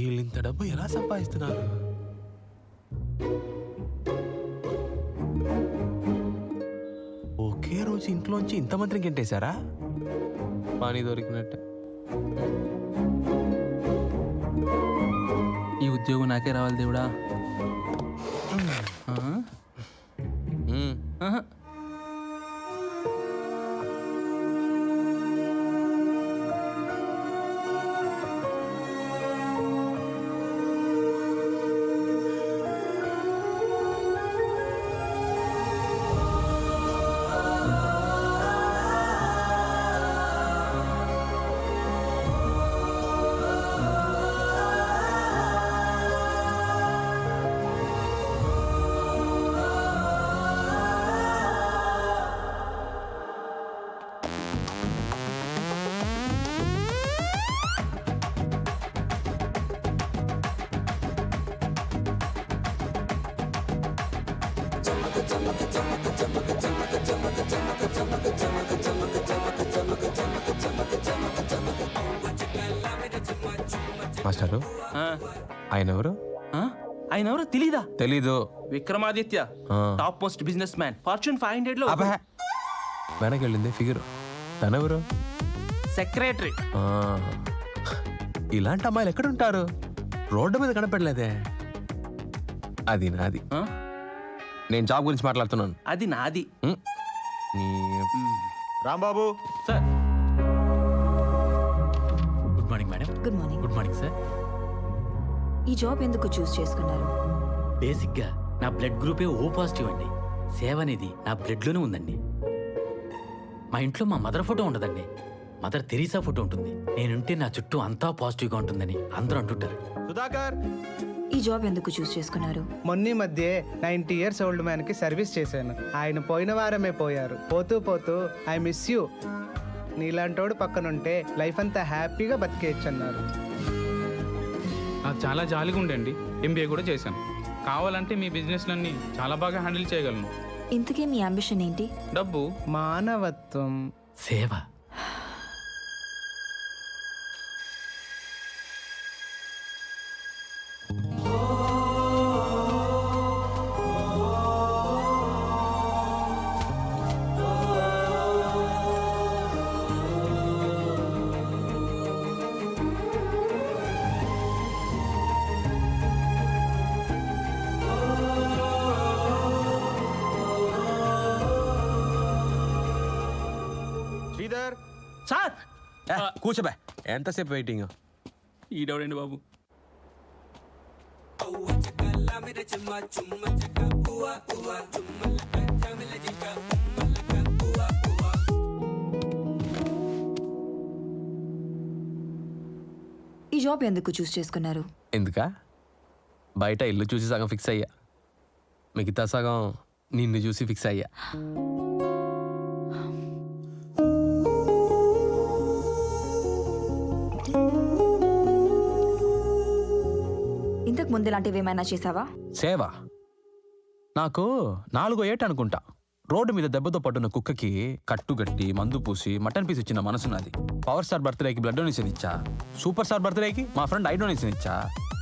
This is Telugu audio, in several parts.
వీళ్ళు ఇంత డబ్బు ఎలా సంపాదిస్తున్నారు? ఒకే రోజు ఇంట్లోంచి ఇంతమందిని గెంటేశారా? పని దొరికినట్టే. ఈ ఉద్యోగం నాకే రావాలి దేవుడా. మాస్టారు, ఆయన ఎవరు? ఆయన ఎవరో తెలీదా? తెలీదు. Vikramaditya, top most business man, fortune 500 లో వెనకెళ్ళింది ఫిగర్. తనెవరు? సెక్రటరీ. ఇలాంటి అమ్మాయిలు ఎక్కడుంటారు? రోడ్డు మీద కనపడలేదే. అది నాది. నేను జాబ్ గురించి మాట్లాడుతున్నాను. అది నాది. Rambabu sir. Good morning madam. Good morning. Good morning sir. ఈ జాబ్ ఎందుకు చూస్ చేసుకున్నారు? బేసిక్గా నా బ్లడ్ గ్రూపే ఓ పాజిటివ్ అండి. సేవ అనేది నా బ్లడ్లోనే ఉందండి. మా ఇంట్లో మా మదర్ ఫోటో ఉండదండి, మదర్ తెరీసా ఫోటో ఉంటుంది. నేనుంటే నా చుట్టూ అంతా పాజిటివ్గా ఉంటుందని అందరూ అంటుంటారు. సుధాకర్, ఈ జాబ్ ఎందుకు చూస్ చేసుకున్నారు? మొన్న మధ్య 90 years ఓల్డ్ మ్యాన్ కి సర్వీస్ చేశాను. ఆయన పోయిన వారమే పోయారు. పోతూ పోతూ ఐ మిస్ యూ, నీలాంటోడు పక్కనుంటే లైఫ్ అంతా హ్యాపీగా బతికేయచ్చు అన్నారు. నాకు చాలా జాలిగా ఉండండి. MBA కూడా చేశాను. కావాలంటే మీ బిజినెస్లన్నీ చాలా బాగా హ్యాండిల్ చేయగలను. ఇంతకీ మీ అంబిషన్ ఏంటి? డబ్బు, మానవత్వం, సేవ. శ్రీధర్. సార్, కూర్చోబే. ఎంతసేపు వెయిటింగ్? ఈడవడండి బాబు. ఈ జాబ్ ఎందుకు చూస్ చేసుకున్నారు? ఎందుకా? బయట ఇల్లు చూసి సగం ఫిక్స్ అయ్యా, మిగతా సగం నిన్ను చూసి ఫిక్స్ అయ్యా. ఇంతకు ముందు ఇలాంటివి ఏమైనా చేసావా? సేవ నాకు 4వ ఏట అనుకుంటా. రోడ్డు మీద దెబ్బతో పట్టున్న కుక్కకి కట్టుగట్టి మందు పూసి మటన్ పీస్ ఇచ్చిన మనసు నాది. పవర్ స్టార్ బర్త్డేకి బ్లడ్ డొనేషన్ ఇచ్చా. సూపర్ స్టార్ బర్త్డేకి మా ఫ్రెండ్ ఐ డొనేషన్ ఇచ్చా.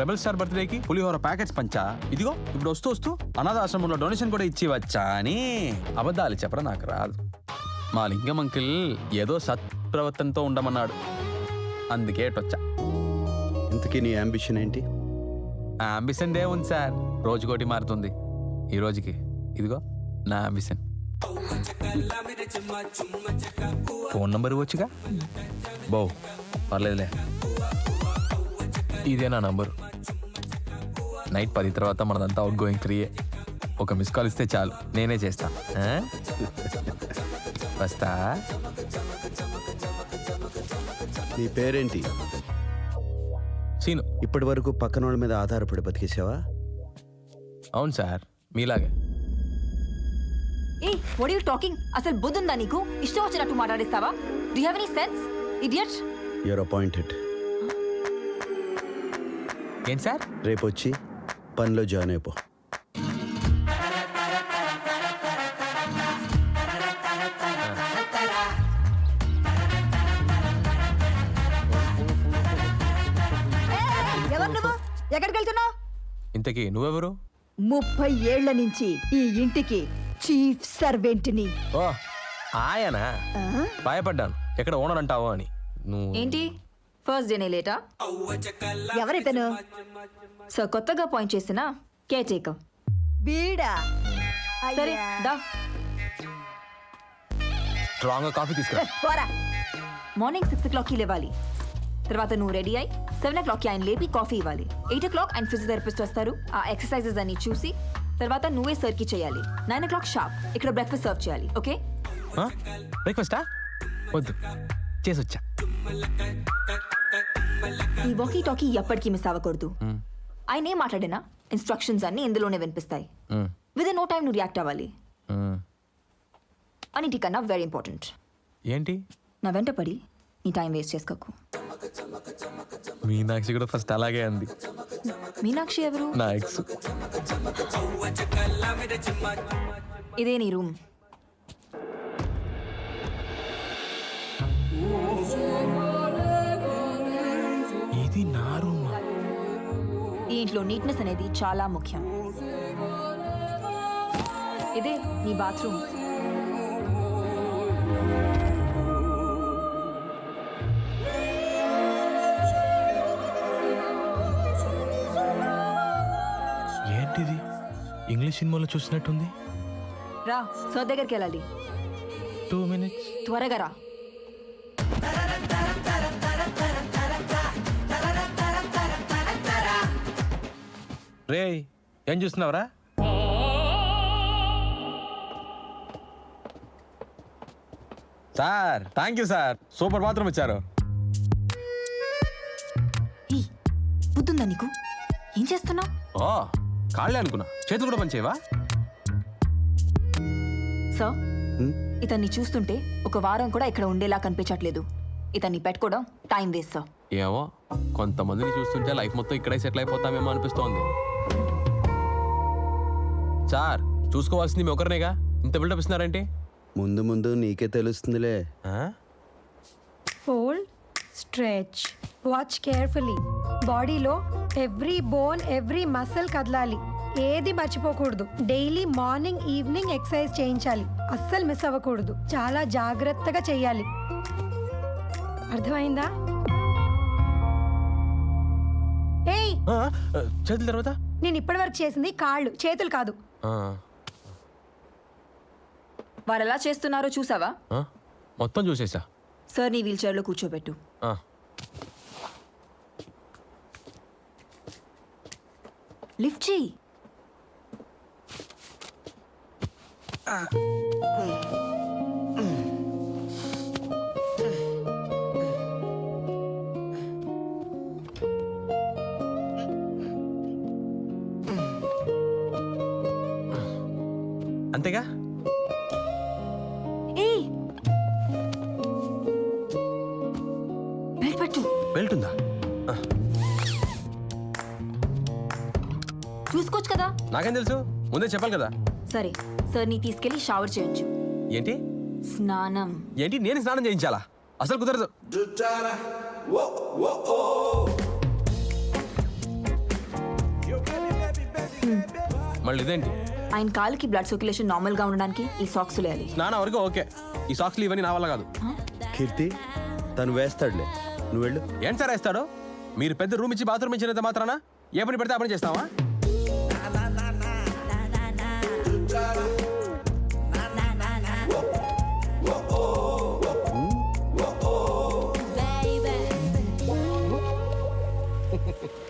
రెబల్ స్టార్ బర్త్డేకి పులిహోర ప్యాకెట్స్ పంచా. ఇదిగో ఇప్పుడు వస్తూ వస్తూ అనాథాశ్రమంలో డొనేషన్ కూడా ఇచ్చి వచ్చా అని అబద్ధాలు చెప్పడం నాకు రాదు. మా లింగం అంకిల్ ఏదో సత్ప్రవర్తనతో ఉండమన్నాడు, అందుకే వచ్చా. ఇంతకీ నీ అంబిషన్ ఏంటి? ఆ అంబిషన్ దే ఉంది సార్, రోజుకోటి మారుతుంది. ఈ రోజుకి ఇదిగో నా అంబిషన్. Phone number ఇవ్వచ్చుగా? బో పర్లేదులే, ఇదే నా నంబరు. నైట్ 10 తర్వాత మనదంతా అవుట్ గోయింగ్ ఫ్రీయే. ఒక మిస్ కాల్ ఇస్తే చాలు, నేనే చేస్తా. వస్తా. నీ పేరేంటి? సీను. ఇప్పటి వరకు పక్కన వాళ్ళ మీద ఆధారపడి బతికేసావా? అవును సార్, మీలాగే. ఏ వాట్ ఆర్ యు టాకింగ్? అసలు బుద్ధుందా నీకు? ఇష్టం వచ్చినట్టు మాట్లాడిస్తావా? Do you have any sense, idiot? You're appointed. ఏంటి సార్? రేపు వచ్చి పనిలో జాయిన్ అయిపో. ఎవరు నువ్వు? ఎక్కడికి వెళ్తున్నావు? ఇంతకీ నువ్వెవరు? 30 ఏళ్ల నుంచి ఈ ఇంటికి చీఫ్ సర్వెంట్ని. ఓ ఆయనా, భయపడ్డాను ఎక్కడ ఓనర్ అంటావో అని. నువ్వు ఏంటి ఫస్ట్ డేనే లేటా? ఎవరితను? సో కొత్తగా అపాయింట్ చేసిన కేర్ టేకర్. వీడా? సరే అయ్యా. దా. స్ట్రాంగ్ కాఫీ తీసుకురా. పోరా. మార్నింగ్ 6 o'clockకి లేవాలి. తర్వాత నువ్వు రెడీ అయి 7 o'clockకి ఆయన లేపి కాఫీ ఇవ్వాలి. 8 o'clock ఆయన ఫిజియోథెరపిస్ట్ వస్తారు. ఆ ఎక్సర్సైజెస్ అన్ని చూసి తర్వాత నువ్వే సర్కి చేయాలి. 9 o'clock షార్ప్ ఇక్కడ బ్రేక్ఫాస్ట్ సర్వ్ చేయాలి. ఓకే? బ్రేక్ఫాస్టా? వద్దు, చేసొచ్చా. ఈ వాకీ టాకీ ఎప్పటికీ మిస్ అవ్వకూడదు. ఆయన ఏం మాట్లాడినా ఇన్స్ట్రక్షన్స్ అన్ని ఇందులోనే వినిపిస్తాయి. విత్ నో టైం నువ్వు రియాక్ట్ అవ్వాలి. అన్నిటికన్నా వెరీ ఇంపార్టెంట్, ఏంటి? నా వెంట పడి నీ టైం వేస్ట్ చేసుకోకు. మీనాక్షి కూడా ఫస్ట్ అలాగే అంది. మీనాక్షి ఎవరు? నా ఎక్స్. ఇదే నీ రూమ్. ఇది నా రూమ్. ఈ ఇంట్లో నీట్నెస్ అనేది చాలా ముఖ్యం. ఇదే నీ బాత్రూమ్. ఏంటిది? ఇంగ్లీష్ సినిమాలో చూసినట్టుంది. రా, సర్ దగ్గరికి వెళ్ళాలి. 2 minutes. త్వరగా రా. రే, ఏం చూస్తున్నావురా? Sir, thank you sir, super bathroom ఇచ్చారు. ఈ బుద్ధుందా నీకు? ఏం చేస్తున్నావు? ఓ, కాళ్ళే అనుకున్నా, చేతులు కూడా పనిచేయవా? సార్, ఇతన్ని చూస్తుంటే ఒక వారం కూడా ఇక్కడ ఉండేలా కనిపించట్లేదు. ఇతన్ని పెట్టుకోవడం టైం వేస్ట్ సార్. ఏమో, కొంతమందిని చూస్తుంటే లైఫ్ మొత్తం ఇక్కడే సెటిల్ అయిపోతామేమో అనిపిస్తోంది. సార్, చూసుకోవాల్సింది మీ ఒకరినేగా, ఇంత బిల్డప్ ఇస్తున్నారేంటి? ముందు ముందు నీకే తెలుస్తుందిలే. Fold, stretch, watch carefully. బాడీలో ఎవ్రీ బోన్ ఎవ్రీ మసిల్ కదలాలి, ఏది మర్చిపోకూడదు. డైలీ మార్నింగ్ ఈవినింగ్ ఎక్సర్సైజ్ చేయించాలి, అస్సలు మిస్ అవ్వకూడదు. చాలా జాగ్రత్తగా చేయాలి, అర్థమైందా? ఏయ్, చేతుల తర్వాత నేను ఇప్పటివరకు చేసింది కాళ్ళు చేతులు కాదు. వారు ఎలా చేస్తున్నారో చూసావా? మొత్తం చూసేసా. సార్, నీ వీల్ చైర్లో కూర్చోబెట్టు. లిఫ్ట్ చెయ్యి. అంతేగా? ఏయ్, బెల్ట్ పెట్టు. బెల్ట్ ఉందా? చూసుకోవచ్చు కదా. నాకేం తెలుసు, ముందే చెప్పాలి కదా. సరే, సార్ నీ తీసుకెళ్లి షవర్ చేయించు. ఏంటి స్నానం. ఏంటి నేను స్నానం చేయించాలా? అసలు కుదరదు. మళ్ళీ ఇదేంటి? ఆయన కాలుకి బ్లడ్ సర్క్యులేషన్ నార్మల్ గా ఉండడానికి ఈ సాక్స్ వేయాలి. స్నానం వరకు ఓకే, ఈ సాక్స్లు ఇవన్నీ నా వల్ల కాదు. కీర్తి, తను వేస్తాడులే, నువ్వు వెళ్ళు. ఏం సార్ వేస్తాడు? మీరు పెద్ద రూమ్ ఇచ్చి బాత్రూమ్ ఇచ్చినంత మాత్రాన ఏ పని పెడితే ఆ పని చేస్తావా?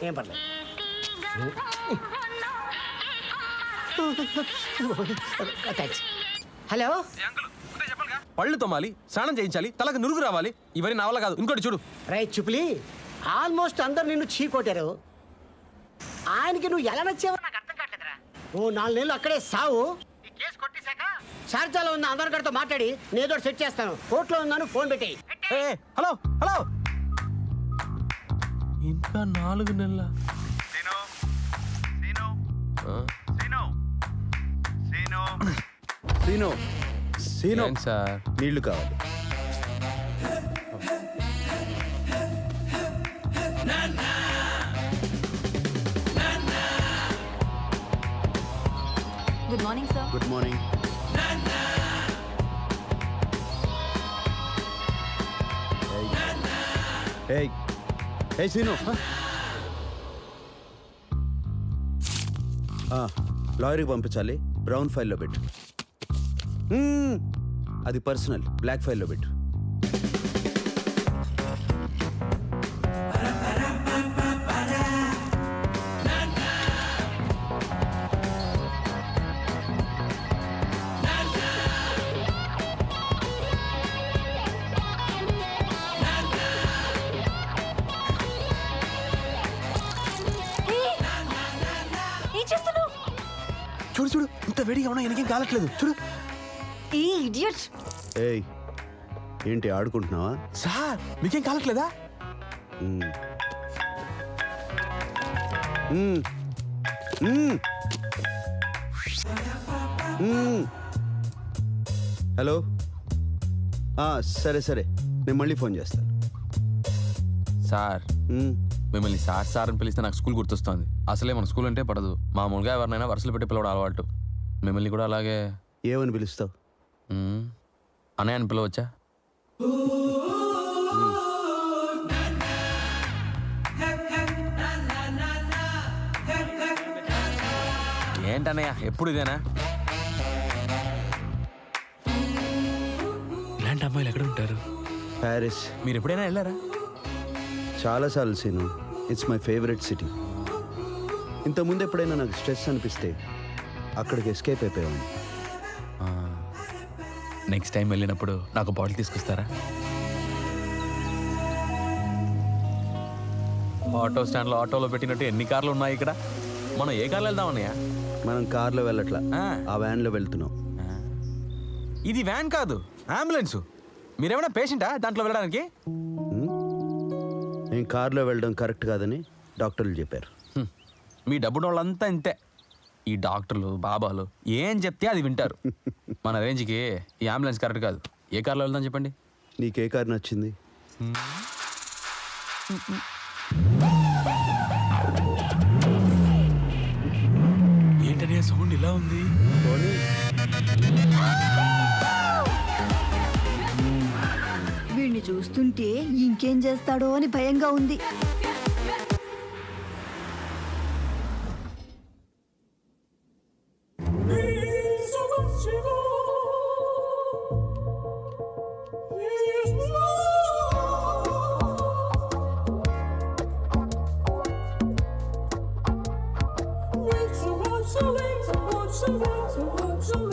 ఏం పర్లేదు. హలో, పళ్ళు తోమాలి, స్నానం చేయించాలి, తలకు నురుగు రావాలి, ఇవన్నీ నా వల్ల కాదు. ఇంకోటి చూడు. రైట్ చుప్లి, ఆల్మోస్ట్ అందరు నిన్ను చీ కొట్టారు. ఆయనకి నువ్వు ఎలా నచ్చావో నాకు అర్థం కావట్లేదురా. ఓ 4 నెలలు అక్కడే సావు. ఈ కేసు కొట్టేశాక షార్జాలో ఉన్న అందరి గారితో మాట్లాడి నేదో సెట్ చేస్తాను. కోర్టులో ఉన్నాను, ఫోన్ పెట్టి. హలో హలో, ఇంకా 4 నెలల. సీను, సీను, ఏంటి సార్? నీళ్లు కావాలి. Morning sir. Good morning. Hey Seenu, లాయర్కి పంపించాలి. బ్రౌన్ ఫైల్లో పెట్టు. అది పర్సనల్, బ్లాక్ ఫైల్లో పెట్టు. ఏం చేస్తున్నావు? చూడు చూడు, ఇంత వేడిగా ఉన్నా వెనకేం కాలట్లేదు. చూడు. ఈ ఇడియట్. ఏయ్, ఏంటి ఆడుకుంటున్నావా? సార్ మీకేం కాలట్లేదా? మ్మ్. మ్మ్. మ్మ్. మ్మ్. హలో, సరే సరే, నేను మళ్ళీ ఫోన్ చేస్తాను. సార్ మ్మ్. మిమ్మల్ని సార్ సార్ అని పిలిస్తే నాకు స్కూల్ గుర్తొస్తుంది. అసలే మన స్కూల్ అంటే పడదు. మామూలుగా ఎవరినైనా వరుసలు పెట్టి పిలవడం అలవాటు. మిమ్మల్ని కూడా అలాగే ఏమని పిలుస్తావు? అన్నయ్య అని పిలవచ్చా? ఏంటన్నయ్య ఎప్పుడు ఇదేనా? ఇలాంటి అమ్మాయిలు ఎక్కడ ఉంటారు? ప్యారిస్. మీరు ఎప్పుడైనా వెళ్ళారా? చాలాసార్లు Seenu. It's my favourite city. ఇంతకుముందు ఎప్పుడైనా నాకు స్ట్రెస్ అనిపిస్తే అక్కడికి ఎస్కేప్ అయిపోయాను. నెక్స్ట్ టైం వెళ్ళినప్పుడు నాకు బాటిల్ తీసుకొస్తారా? ఆటో స్టాండ్లో ఆటోలో పెట్టినట్టు ఎన్ని కార్లు ఉన్నాయి ఇక్కడ. మనం ఏ కార్లో వెళ్దామన్నయ్య? మనం కార్లో వెళ్ళట్లా, ఆ. ఆ వ్యాన్లో వెళ్తున్నాం. ఇది వ్యాన్ కాదు, అంబులెన్స్. మీరేమైనా పేషెంటా దాంట్లో వెళ్ళడానికి? నేను కార్లో వెళ్ళడం కరెక్ట్ కాదని డాక్టర్లు చెప్పారు. మీ డబ్బు వాళ్ళంతా ఇంతే. ఈ డాక్టర్లు బాబాలు ఏం చెప్తే అది వింటారు. మన రేంజ్కి ఈ అంబులెన్స్ కరెక్ట్ కాదు. ఏ కార్లో వెళ్దాం చెప్పండి. నీకే కారు నచ్చింది? ఏంటనే సౌండ్ ఇలా ఉంది? వీడిని చూస్తుంటే ఇంకేం చేస్తాడో అని భయంగా ఉంది.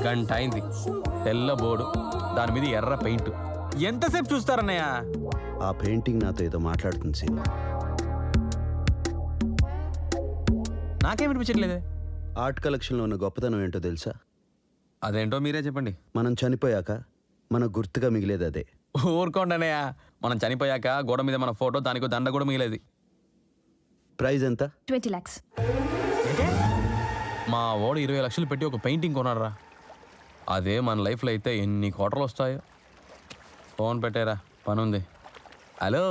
గంట అయింది. తెల్ల బోర్డు, దాని మీద ఎర్ర పెయింట్. ఎంతసేపు చూస్తారన్నయ్య? ఆ పెయింటింగ్ నాతో ఏదో మాట్లాడుతుంది సీను. నాకేమనిపించట్లేదే. ఆర్ట్ కలెక్షన్లో ఉన్న గొప్పతనం ఏంటో తెలుసా? అదేంటో మీరే చెప్పండి. మనం చనిపోయాక మనకు గుర్తుగా మిగిలేది అదే. ఊరుకోండి అన్నయ్య. మనం చనిపోయాక గోడ మీద మన ఫోటో, దానికి దండ కూడా మిగిలేది. ప్రైజ్ ఎంత? 20 lakhs. మా ఓడు 20 లక్షలు పెట్టి ఒక పెయింటింగ్ కొన్నారా. అదే మన లైఫ్లో అయితే ఎన్ని కోటలు వస్తాయో. ఫోన్ పెట్టారా, పని ఉంది. Hello,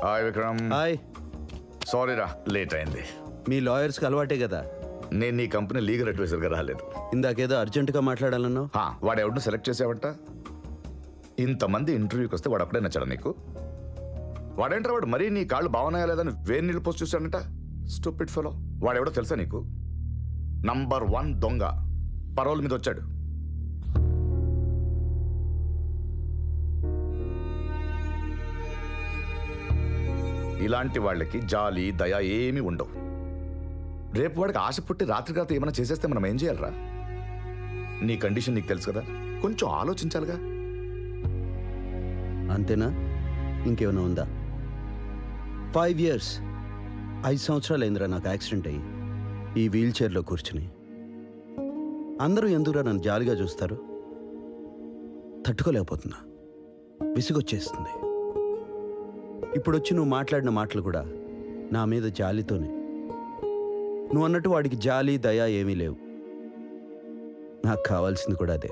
hi Vikram. Hi. Sorry రా, లేట్ అయింది. మీ లాయర్స్కి అలవాటే కదా. నేను నీ కంపెనీ లీగల్ అడ్వైజర్గా రాలేదు. ఇందాకేదో అర్జెంటుగా మాట్లాడాలన్నావు. వాడు ఎవరిని సెలెక్ట్ చేసావంట? ఇంతమంది ఇంటర్వ్యూకి వస్తే వాడు అప్పుడే నచ్చాడు నీకు? వాడేంటారు వాడు మరీ నీ కాళ్ళు బాగున్నాయా లేదని వేరే నీళ్ళు పోస్ట్ చూశాడంట. Stupid fellow. వాడెవడో తెలుసా నీకు? నంబర్ 1 దొంగ. పరోల్ మీద వచ్చాడు. ఇలాంటి వాళ్ళకి జాలి దయ ఏమీ ఉండవు. రేపు వాడికి ఆశ పుట్టి రాత్రి ఏమైనా చేసేస్తే మనం ఏం చేయాలరా? నీ కండిషన్ నీకు తెలుసు కదా, కొంచెం ఆలోచించాలిగా. అంతేనా? ఇంకేమైనా ఉందా? 5 years, 5 సంవత్సరాలు అయిందిరా నాకు యాక్సిడెంట్ అయ్యి ఈ వీల్ చైర్లో కూర్చుని. అందరూ ఎందుకురా నన్ను జాలిగా చూస్తారు? తట్టుకోలేకపోతున్నా, విసుగొచ్చేస్తుంది. ఇప్పుడొచ్చి నువ్వు మాట్లాడిన మాటలు కూడా నా మీద జాలితోనే. నువ్వు అన్నట్టు వాడికి జాలి దయ ఏమీ లేవు. నాకు కావాల్సింది కూడా అదే.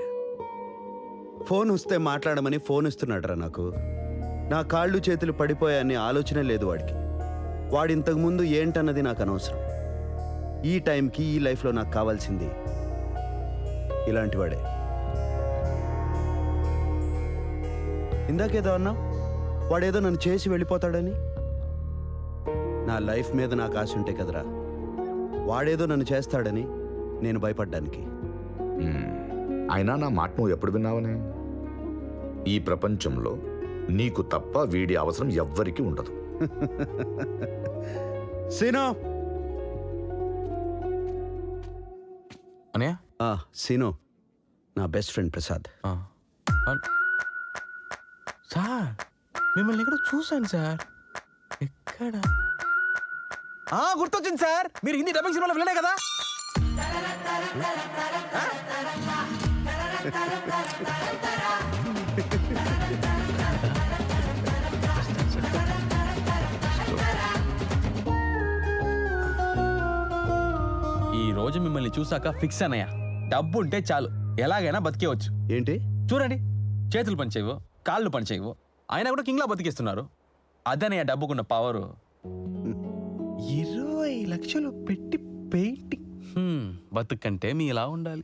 ఫోన్ వస్తే మాట్లాడమని ఫోన్ ఇస్తున్నాడురా నాకు. నా కాళ్ళు చేతులు పడిపోయాయని ఆలోచనే లేదు వాడికి. వాడు ఇంతకుముందు ఏంటన్నది నాకు అనవసరం. ఈ టైంకి ఈ లైఫ్లో నాకు కావాల్సింది ఇలాంటి వాడే. ఇందాకేదో అన్నావు, వాడేదో నన్ను చేసి వెళ్ళిపోతాడని. నా లైఫ్ మీద నాకు ఆశ ఉంటే కదరా, వాడేదో నన్ను చేస్తాడని నేను భయపడ్డానికి. అయినా నా మాట నువ్వు ఎప్పుడు విన్నావని? ఈ ప్రపంచంలో నీకు తప్ప వీడి అవసరం ఎవ్వరికీ ఉండదు. సీను, అనయ్య సీను, నా బెస్ట్ ఫ్రెండ్ ప్రసాద్. సార్ మిమ్మల్ని ఎక్కడ చూశాను సార్. ఎక్కడ? గుర్తొచ్చింది సార్, మీరు హిందీ డబ్బింగ్ సినిమాలో వినలే కదా. ఈ రోజు మిమ్మల్ని చూసాక ఫిక్స్ అన్నయ్య, డబ్బు ఉంటే చాలు ఎలాగైనా బతికేవచ్చు. ఏంటి? చూడండి, చేతులు పనిచేయవు, కాళ్ళు పనిచేయవు, అయినా కూడా కింగ్లా బతికిస్తున్నారు. అదనయ్య డబ్బుకున్న పవరు. 20 లక్షలు పెట్టి పెయింటింగ్. బతుకంటే మీ ఇలా ఉండాలి.